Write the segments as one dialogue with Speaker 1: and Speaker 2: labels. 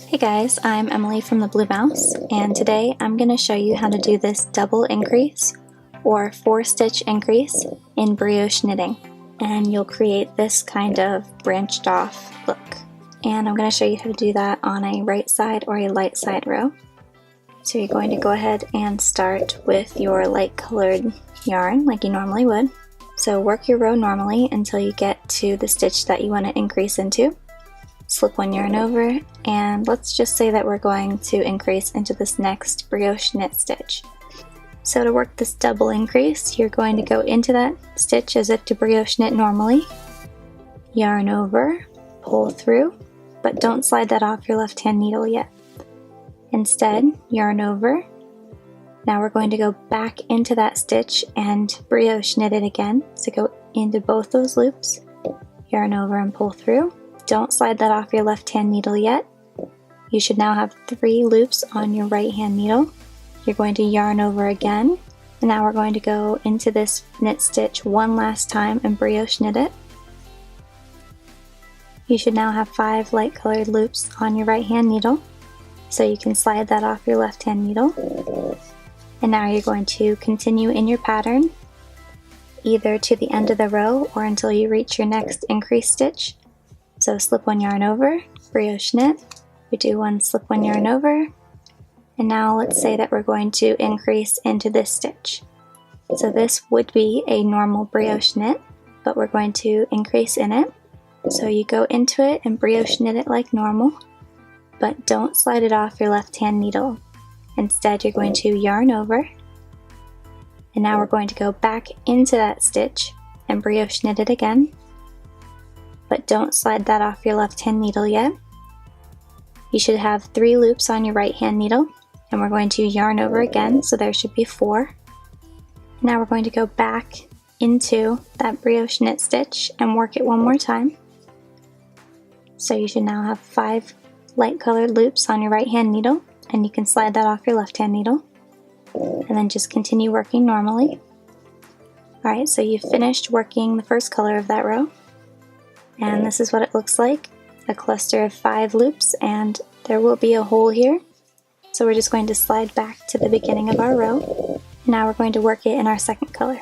Speaker 1: Hey guys, I'm Emily from the Blue Mouse, and today I'm going to show you how to do this double increase or 4-stitch increase in brioche knitting, and you'll create this kind of branched off look. And I'm going to show you how to do that on a right side or a light side row. So you're going to go ahead and start with your light colored yarn like you normally would. So work your row normally until you get to the stitch that you want to increase into. Slip one yarn over, and let's just say that we're going to increase into this next brioche knit stitch. So to work this double increase, you're going to go into that stitch as if to brioche knit normally, yarn over, pull through, but don't slide that off your left hand needle yet. Instead, yarn over. Now we're going to go back into that stitch and brioche knit it again. So go into both those loops, yarn over and pull through. Don't slide that off your left hand needle yet. You should now have 3 loops on your right hand needle. You're going to yarn over again, and now we're going to go into this knit stitch one last time and brioche knit it. You should now have 5 light colored loops on your right hand needle, so you can slide that off your left hand needle. And now you're going to continue in your pattern, either to the end of the row or until you reach your next increase stitch. So slip one yarn over, brioche knit, we do one slip one yarn over, and now let's say that we're going to increase into this stitch. So this would be a normal brioche knit, but we're going to increase in it. So you go into it and brioche knit it like normal, but don't slide it off your left hand needle. Instead, you're going to yarn over, and now we're going to go back into that stitch and brioche knit it again. But don't slide that off your left hand needle yet. You should have 3 loops on your right hand needle, and we're going to yarn over again, so there should be 4. Now we're going to go back into that brioche knit stitch and work it one more time. So you should now have 5 light colored loops on your right hand needle, and you can slide that off your left hand needle, and then just continue working normally. Alright, so you've finished working the first color of that row. And this is what it looks like, a cluster of 5 loops, and there will be a hole here. So we're just going to slide back to the beginning of our row. Now we're going to work it in our second color.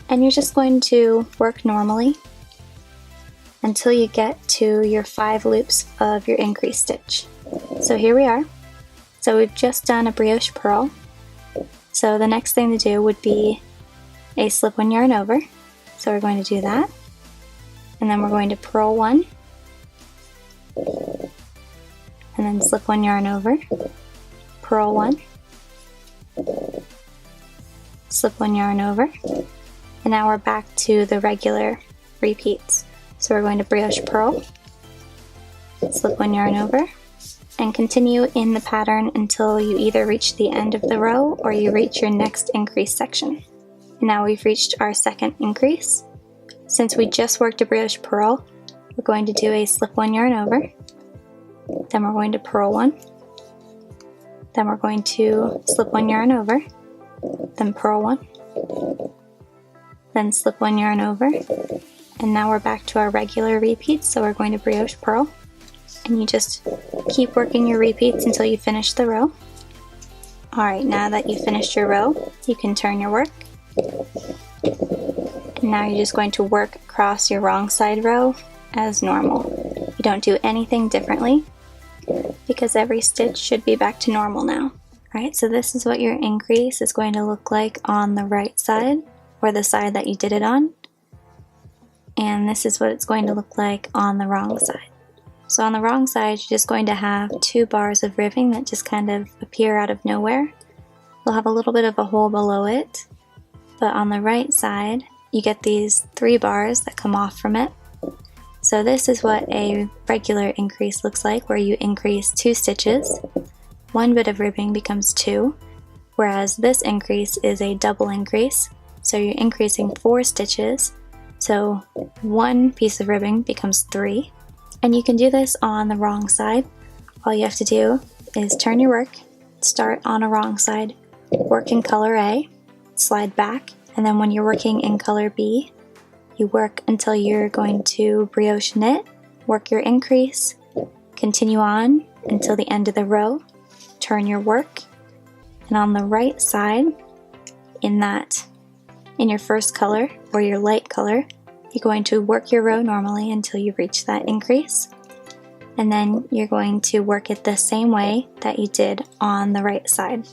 Speaker 1: And you're just going to work normally until you get to your 5 loops of your increase stitch. So here we are. So we've just done a brioche purl. So the next thing to do would be a slip one yarn over. So we're going to do that. And then we're going to purl one, and then slip one yarn over, purl one, slip one yarn over, and now we're back to the regular repeats. So we're going to brioche purl, slip one yarn over, and continue in the pattern until you either reach the end of the row or you reach your next increase section. And now we've reached our second increase. Since we just worked a brioche purl, we're going to do a slip one yarn over, then we're going to purl one, then we're going to slip one yarn over, then purl one, then slip one yarn over, and now we're back to our regular repeats, so we're going to brioche purl, and you just keep working your repeats until you finish the row. Alright, now that you finished your row, you can turn your work. And now you're just going to work across your wrong side row as normal. You don't do anything differently because every stitch should be back to normal now. Alright, so this is what your increase is going to look like on the right side, or the side that you did it on. And this is what it's going to look like on the wrong side. So on the wrong side, you're just going to have 2 bars of ribbing that just kind of appear out of nowhere. You'll have a little bit of a hole below it, but on the right side, you get these 3 bars that come off from it. So this is what a regular increase looks like, where you increase 2 stitches. 1 bit of ribbing becomes 2, whereas this increase is a double increase. So you're increasing 4 stitches, so 1 piece of ribbing becomes 3. And you can do this on the wrong side. All you have to do is turn your work, start on a wrong side, work in color A, slide back, and then when you're working in color B, you work until you're going to brioche knit, work your increase, continue on, until the end of the row, turn your work, and on the right side, in your first color or your light color, you're going to work your row normally until you reach that increase, and then you're going to work it the same way that you did on the right side.